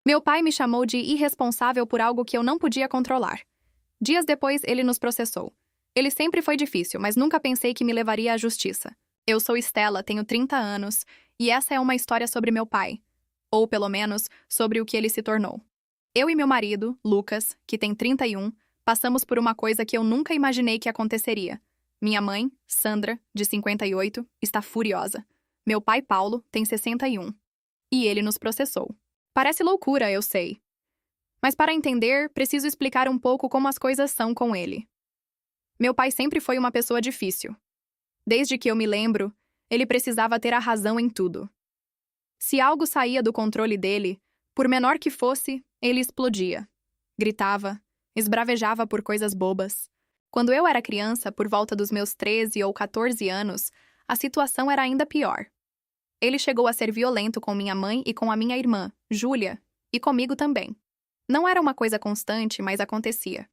Meu pai me chamou de irresponsável por algo que eu não podia controlar. Dias depois, ele nos processou. Ele sempre foi difícil, mas nunca pensei que me levaria à justiça. Eu sou Estela, tenho 30 anos, e essa é uma história sobre meu pai. Ou, pelo menos, sobre o que ele se tornou. Eu e meu marido, Lucas, que tem 31, passamos por uma coisa que eu nunca imaginei que aconteceria. Minha mãe, Sandra, de 58, está furiosa. Meu pai, Paulo, tem 61. E ele nos processou. Parece loucura, eu sei. Mas para entender, preciso explicar um pouco como as coisas são com ele. Meu pai sempre foi uma pessoa difícil. Desde que eu me lembro, ele precisava ter a razão em tudo. Se algo saía do controle dele, por menor que fosse, ele explodia. Gritava, esbravejava por coisas bobas. Quando eu era criança, por volta dos meus 13 ou 14 anos, a situação era ainda pior. Ele chegou a ser violento com minha mãe e com a minha irmã, Júlia, e comigo também. Não era uma coisa constante, mas acontecia.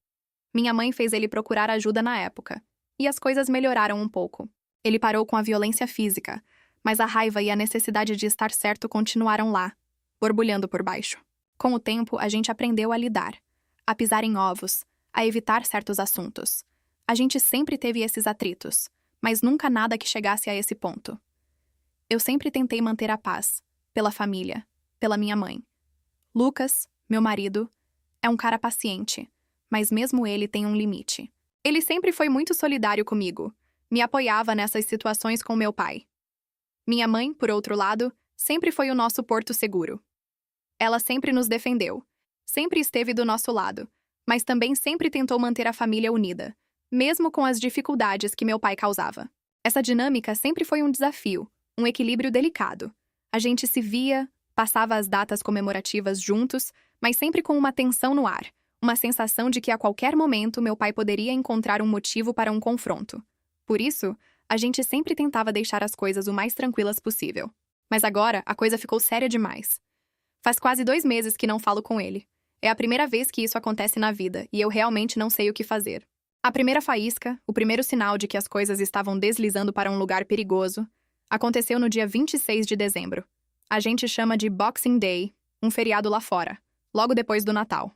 Minha mãe fez ele procurar ajuda na época, e as coisas melhoraram um pouco. Ele parou com a violência física, mas a raiva e a necessidade de estar certo continuaram lá, borbulhando por baixo. Com o tempo, a gente aprendeu a lidar, a pisar em ovos, a evitar certos assuntos. A gente sempre teve esses atritos, mas nunca nada que chegasse a esse ponto. Eu sempre tentei manter a paz, pela família, pela minha mãe. Lucas, meu marido, é um cara paciente, mas mesmo ele tem um limite. Ele sempre foi muito solidário comigo, me apoiava nessas situações com meu pai. Minha mãe, por outro lado, sempre foi o nosso porto seguro. Ela sempre nos defendeu, sempre esteve do nosso lado, mas também sempre tentou manter a família unida, mesmo com as dificuldades que meu pai causava. Essa dinâmica sempre foi um desafio, um equilíbrio delicado. A gente se via, passava as datas comemorativas juntos, mas sempre com uma tensão no ar, uma sensação de que a qualquer momento meu pai poderia encontrar um motivo para um confronto. Por isso, a gente sempre tentava deixar as coisas o mais tranquilas possível. Mas agora, a coisa ficou séria demais. Faz quase 2 meses que não falo com ele. É a primeira vez que isso acontece na vida, e eu realmente não sei o que fazer. A primeira faísca, o primeiro sinal de que as coisas estavam deslizando para um lugar perigoso, aconteceu no dia 26 de dezembro. A gente chama de Boxing Day, um feriado lá fora, logo depois do Natal.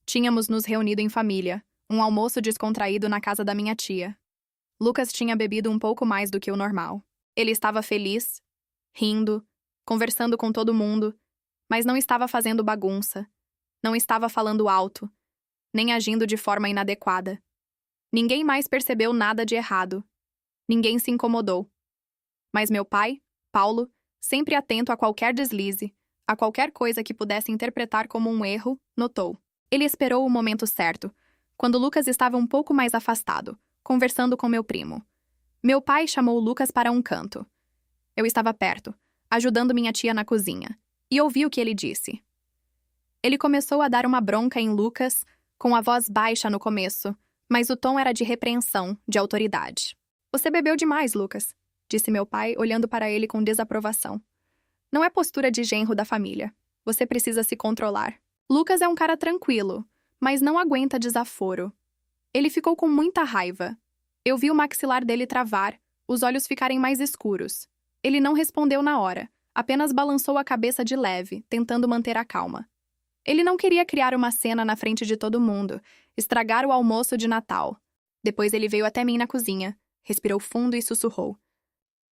Tínhamos nos reunido em família, um almoço descontraído na casa da minha tia. Lucas tinha bebido um pouco mais do que o normal. Ele estava feliz, rindo, conversando com todo mundo, mas não estava fazendo bagunça, não estava falando alto, nem agindo de forma inadequada. Ninguém mais percebeu nada de errado. Ninguém se incomodou. Mas meu pai, Paulo, sempre atento a qualquer deslize, a qualquer coisa que pudesse interpretar como um erro, notou. Ele esperou o momento certo, quando Lucas estava um pouco mais afastado, conversando com meu primo. Meu pai chamou Lucas para um canto. Eu estava perto, ajudando minha tia na cozinha, e ouvi o que ele disse. Ele começou a dar uma bronca em Lucas, com a voz baixa no começo, mas o tom era de repreensão, de autoridade. Você bebeu demais, Lucas, disse meu pai, olhando para ele com desaprovação. Não é postura de genro da família. Você precisa se controlar. Lucas é um cara tranquilo, mas não aguenta desaforo. Ele ficou com muita raiva. Eu vi o maxilar dele travar, os olhos ficarem mais escuros. Ele não respondeu na hora, apenas balançou a cabeça de leve, tentando manter a calma. Ele não queria criar uma cena na frente de todo mundo, estragar o almoço de Natal. Depois ele veio até mim na cozinha, respirou fundo e sussurrou.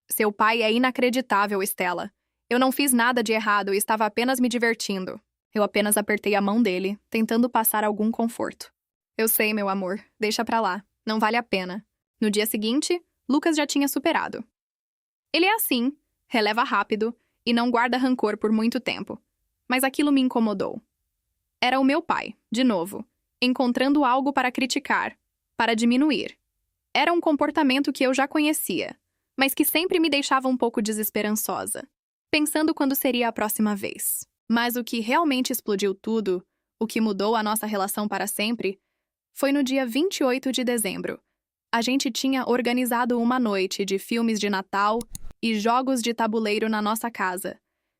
Seu pai é inacreditável, Estela. Eu não fiz nada de errado e estava apenas me divertindo. Eu apenas apertei a mão dele, tentando passar algum conforto. Eu sei, meu amor, deixa pra lá, não vale a pena. No dia seguinte, Lucas já tinha superado. Ele é assim, releva rápido e não guarda rancor por muito tempo. Mas aquilo me incomodou. Era o meu pai, de novo, encontrando algo para criticar, para diminuir. Era um comportamento que eu já conhecia, mas que sempre me deixava um pouco desesperançosa, pensando quando seria a próxima vez. Mas o que realmente explodiu tudo, o que mudou a nossa relação para sempre, foi no dia 28 de dezembro. A gente tinha organizado uma noite de filmes de Natal e jogos de tabuleiro na nossa casa.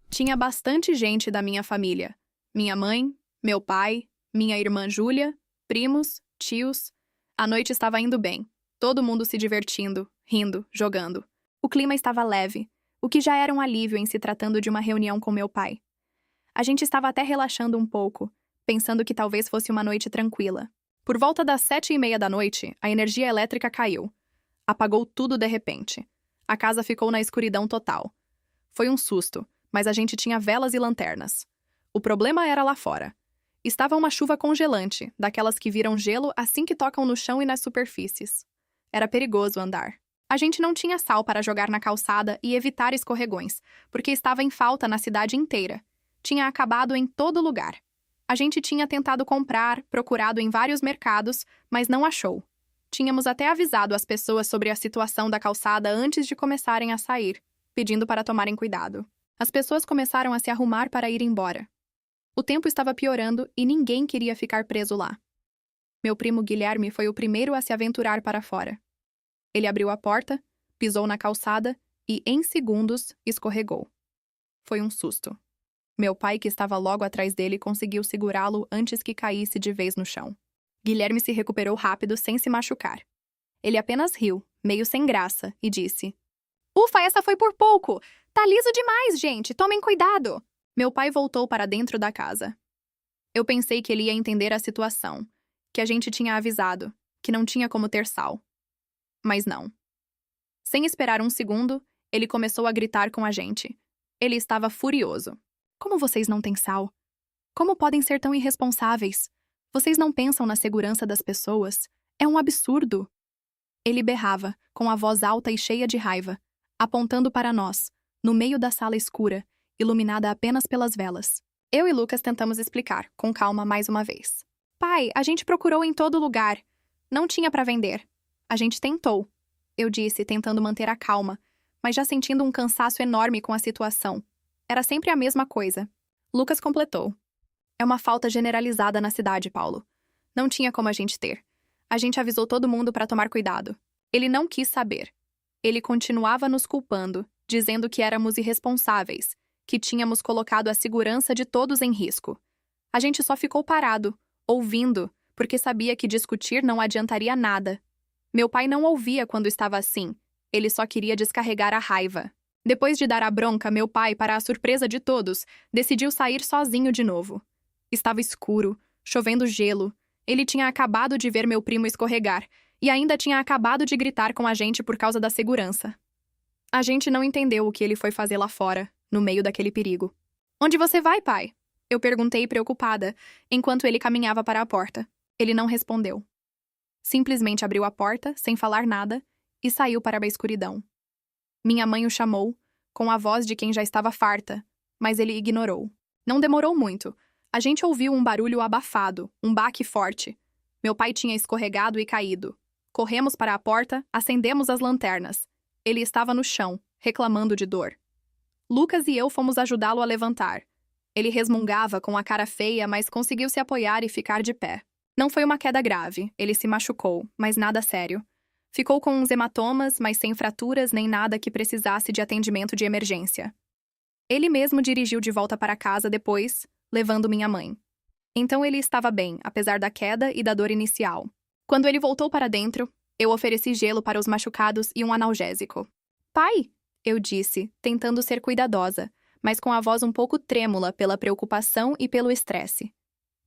Tinha bastante gente da minha família. Minha mãe, meu pai, minha irmã Júlia, primos, tios. A noite estava indo bem. Todo mundo se divertindo, rindo, jogando. O clima estava leve, o que já era um alívio em se tratando de uma reunião com meu pai. A gente estava até relaxando um pouco, pensando que talvez fosse uma noite tranquila. Por volta das 7:30 da noite, a energia elétrica caiu. Apagou tudo de repente. A casa ficou na escuridão total. Foi um susto, mas a gente tinha velas e lanternas. O problema era lá fora. Estava uma chuva congelante, daquelas que viram gelo assim que tocam no chão e nas superfícies. Era perigoso andar. A gente não tinha sal para jogar na calçada e evitar escorregões, porque estava em falta na cidade inteira. Tinha acabado em todo lugar. A gente tinha tentado comprar, procurado em vários mercados, mas não achou. Tínhamos até avisado as pessoas sobre a situação da calçada antes de começarem a sair, pedindo para tomarem cuidado. As pessoas começaram a se arrumar para ir embora. O tempo estava piorando e ninguém queria ficar preso lá. Meu primo Guilherme foi o primeiro a se aventurar para fora. Ele abriu a porta, pisou na calçada e, em segundos, escorregou. Foi um susto. Meu pai, que estava logo atrás dele, conseguiu segurá-lo antes que caísse de vez no chão. Guilherme se recuperou rápido, sem se machucar. Ele apenas riu, meio sem graça, e disse: "Ufa, essa foi por pouco! Tá liso demais, gente! Tomem cuidado!" Meu pai voltou para dentro da casa. Eu pensei que ele ia entender a situação, que a gente tinha avisado, que não tinha como ter sal. Mas não. Sem esperar um segundo, ele começou a gritar com a gente. Ele estava furioso. "Como vocês não têm sal? Como podem ser tão irresponsáveis? Vocês não pensam na segurança das pessoas? É um absurdo!" Ele berrava, com a voz alta e cheia de raiva, apontando para nós, no meio da sala escura, iluminada apenas pelas velas. Eu e Lucas tentamos explicar, com calma mais uma vez. "Pai, a gente procurou em todo lugar. Não tinha para vender. A gente tentou", eu disse, tentando manter a calma, mas já sentindo um cansaço enorme com a situação. Era sempre a mesma coisa. Lucas completou: "É uma falta generalizada na cidade, Paulo. Não tinha como a gente ter. A gente avisou todo mundo para tomar cuidado. Ele não quis saber. Ele continuava nos culpando, dizendo que éramos irresponsáveis, que tínhamos colocado a segurança de todos em risco. A gente só ficou parado, ouvindo, porque sabia que discutir não adiantaria nada. Meu pai não ouvia quando estava assim. Ele só queria descarregar a raiva. Depois de dar a bronca, meu pai, para a surpresa de todos, decidiu sair sozinho de novo. Estava escuro, chovendo gelo. Ele tinha acabado de ver meu primo escorregar e ainda tinha acabado de gritar com a gente por causa da segurança. A gente não entendeu o que ele foi fazer lá fora, no meio daquele perigo. "Onde você vai, pai?" eu perguntei preocupada, enquanto ele caminhava para a porta. Ele não respondeu. Simplesmente abriu a porta, sem falar nada, e saiu para a escuridão. Minha mãe o chamou, com a voz de quem já estava farta, mas ele ignorou. Não demorou muito. A gente ouviu um barulho abafado, um baque forte. Meu pai tinha escorregado e caído. Corremos para a porta, acendemos as lanternas. Ele estava no chão, reclamando de dor. Lucas e eu fomos ajudá-lo a levantar. Ele resmungava com a cara feia, mas conseguiu se apoiar e ficar de pé. Não foi uma queda grave, ele se machucou, mas nada sério. Ficou com uns hematomas, mas sem fraturas nem nada que precisasse de atendimento de emergência. Ele mesmo dirigiu de volta para casa depois, levando minha mãe. Então ele estava bem, apesar da queda e da dor inicial. Quando ele voltou para dentro, eu ofereci gelo para os machucados e um analgésico. "Pai", eu disse, tentando ser cuidadosa, mas com a voz um pouco trêmula pela preocupação e pelo estresse.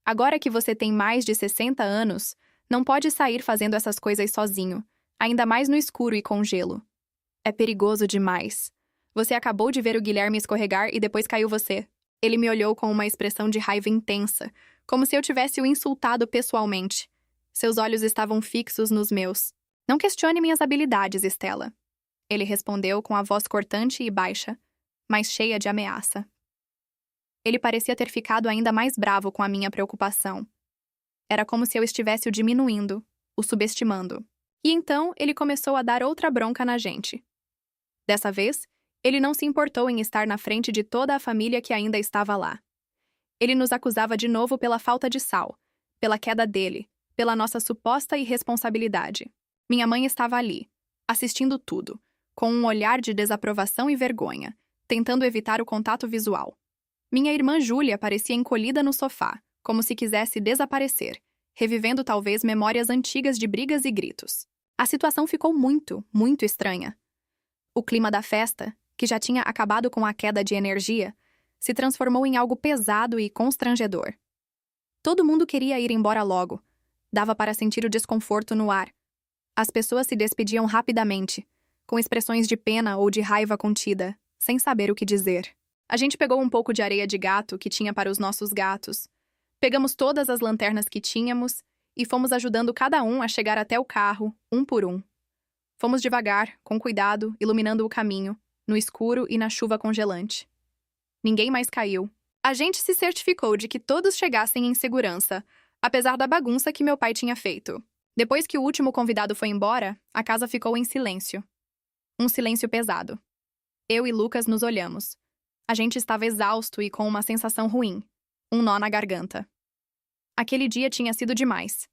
"Agora que você tem mais de 60 anos, não pode sair fazendo essas coisas sozinho, ainda mais no escuro e com gelo. É perigoso demais. Você acabou de ver o Guilherme escorregar e depois caiu você." Ele me olhou com uma expressão de raiva intensa, como se eu tivesse o insultado pessoalmente. Seus olhos estavam fixos nos meus. "Não questione minhas habilidades, Estela", ele respondeu com a voz cortante e baixa, mas cheia de ameaça. Ele parecia ter ficado ainda mais bravo com a minha preocupação. Era como se eu estivesse o diminuindo, o subestimando. E então ele começou a dar outra bronca na gente. Dessa vez, ele não se importou em estar na frente de toda a família que ainda estava lá. Ele nos acusava de novo pela falta de sal, pela queda dele, pela nossa suposta irresponsabilidade. Minha mãe estava ali, assistindo tudo, com um olhar de desaprovação e vergonha, tentando evitar o contato visual. Minha irmã Júlia parecia encolhida no sofá, como se quisesse desaparecer, revivendo talvez memórias antigas de brigas e gritos. A situação ficou muito, muito estranha. O clima da festa, que já tinha acabado com a queda de energia, se transformou em algo pesado e constrangedor. Todo mundo queria ir embora logo. Dava para sentir o desconforto no ar. As pessoas se despediam rapidamente, com expressões de pena ou de raiva contida, sem saber o que dizer. A gente pegou um pouco de areia de gato que tinha para os nossos gatos. Pegamos todas as lanternas que tínhamos e fomos ajudando cada um a chegar até o carro, um por um. Fomos devagar, com cuidado, iluminando o caminho, no escuro e na chuva congelante. Ninguém mais caiu. A gente se certificou de que todos chegassem em segurança, apesar da bagunça que meu pai tinha feito. Depois que o último convidado foi embora, a casa ficou em silêncio. Um silêncio pesado. Eu e Lucas nos olhamos. A gente estava exausto e com uma sensação ruim. Um nó na garganta. Aquele dia tinha sido demais.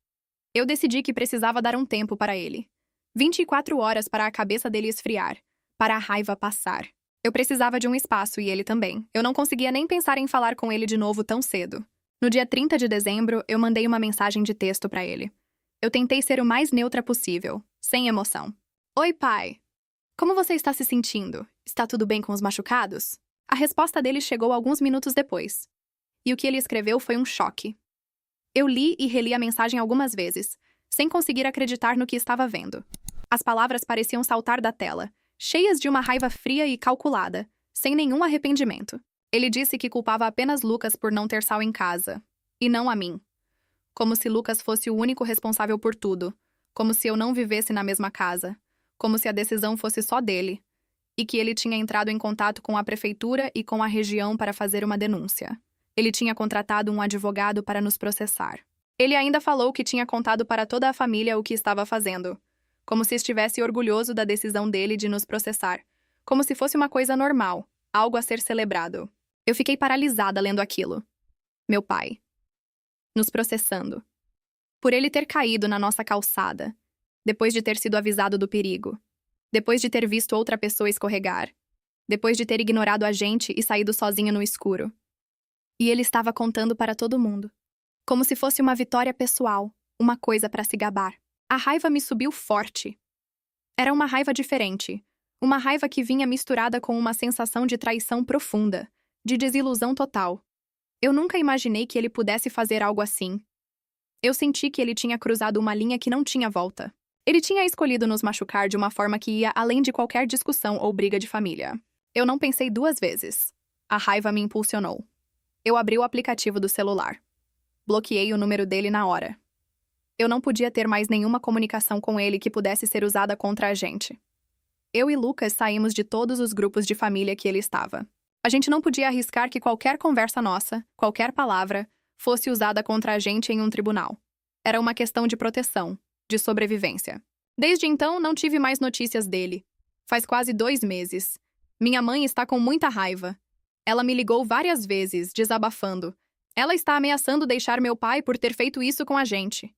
Eu decidi que precisava dar um tempo para ele. 24 horas para a cabeça dele esfriar, para a raiva passar. Eu precisava de um espaço e ele também. Eu não conseguia nem pensar em falar com ele de novo tão cedo. No dia 30 de dezembro, eu mandei uma mensagem de texto para ele. Eu tentei ser o mais neutra possível, sem emoção. Oi, pai. Como você está se sentindo? Está tudo bem com os machucados? A resposta dele chegou alguns minutos depois. E o que ele escreveu foi um choque. Eu li e reli a mensagem algumas vezes, sem conseguir acreditar no que estava vendo. As palavras pareciam saltar da tela, cheias de uma raiva fria e calculada, sem nenhum arrependimento. Ele disse que culpava apenas Lucas por não ter sal em casa, e não a mim. Como se Lucas fosse o único responsável por tudo, como se eu não vivesse na mesma casa, como se a decisão fosse só dele, e que ele tinha entrado em contato com a prefeitura e com a região para fazer uma denúncia. Ele tinha contratado um advogado para nos processar. Ele ainda falou que tinha contado para toda a família o que estava fazendo, como se estivesse orgulhoso da decisão dele de nos processar, como se fosse uma coisa normal, algo a ser celebrado. Eu fiquei paralisada lendo aquilo. Meu pai. Nos processando. Por ele ter caído na nossa calçada, depois de ter sido avisado do perigo, depois de ter visto outra pessoa escorregar, depois de ter ignorado a gente e saído sozinho no escuro. E ele estava contando para todo mundo. Como se fosse uma vitória pessoal, uma coisa para se gabar. A raiva me subiu forte. Era uma raiva diferente. Uma raiva que vinha misturada com uma sensação de traição profunda, de desilusão total. Eu nunca imaginei que ele pudesse fazer algo assim. Eu senti que ele tinha cruzado uma linha que não tinha volta. Ele tinha escolhido nos machucar de uma forma que ia além de qualquer discussão ou briga de família. Eu não pensei duas vezes. A raiva me impulsionou. Eu abri o aplicativo do celular. Bloqueei o número dele na hora. Eu não podia ter mais nenhuma comunicação com ele que pudesse ser usada contra a gente. Eu e Lucas saímos de todos os grupos de família que ele estava. A gente não podia arriscar que qualquer conversa nossa, qualquer palavra, fosse usada contra a gente em um tribunal. Era uma questão de proteção, de sobrevivência. Desde então, não tive mais notícias dele. Faz quase 2 meses. Minha mãe está com muita raiva. Ela me ligou várias vezes, desabafando. Ela está ameaçando deixar meu pai por ter feito isso com a gente.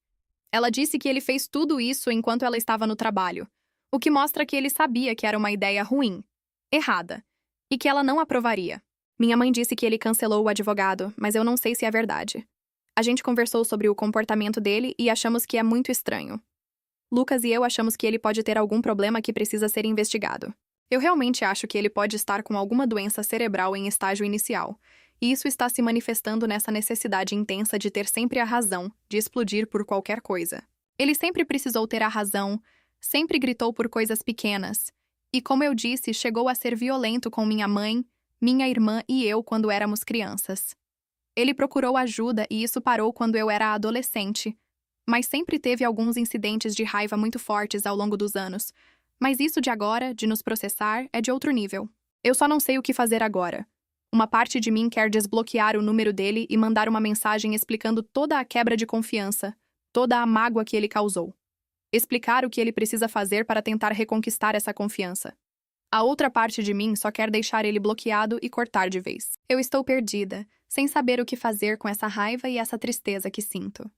Ela disse que ele fez tudo isso enquanto ela estava no trabalho, o que mostra que ele sabia que era uma ideia ruim, errada, e que ela não aprovaria. Minha mãe disse que ele cancelou o advogado, mas eu não sei se é verdade. A gente conversou sobre o comportamento dele e achamos que é muito estranho. Lucas e eu achamos que ele pode ter algum problema que precisa ser investigado. Eu realmente acho que ele pode estar com alguma doença cerebral em estágio inicial, e isso está se manifestando nessa necessidade intensa de ter sempre a razão, de explodir por qualquer coisa. Ele sempre precisou ter a razão, sempre gritou por coisas pequenas, e, como eu disse, chegou a ser violento com minha mãe, minha irmã e eu quando éramos crianças. Ele procurou ajuda e isso parou quando eu era adolescente, mas sempre teve alguns incidentes de raiva muito fortes ao longo dos anos. Mas isso de agora, de nos processar, é de outro nível. Eu só não sei o que fazer agora. Uma parte de mim quer desbloquear o número dele e mandar uma mensagem explicando toda a quebra de confiança, toda a mágoa que ele causou. Explicar o que ele precisa fazer para tentar reconquistar essa confiança. A outra parte de mim só quer deixar ele bloqueado e cortar de vez. Eu estou perdida, sem saber o que fazer com essa raiva e essa tristeza que sinto.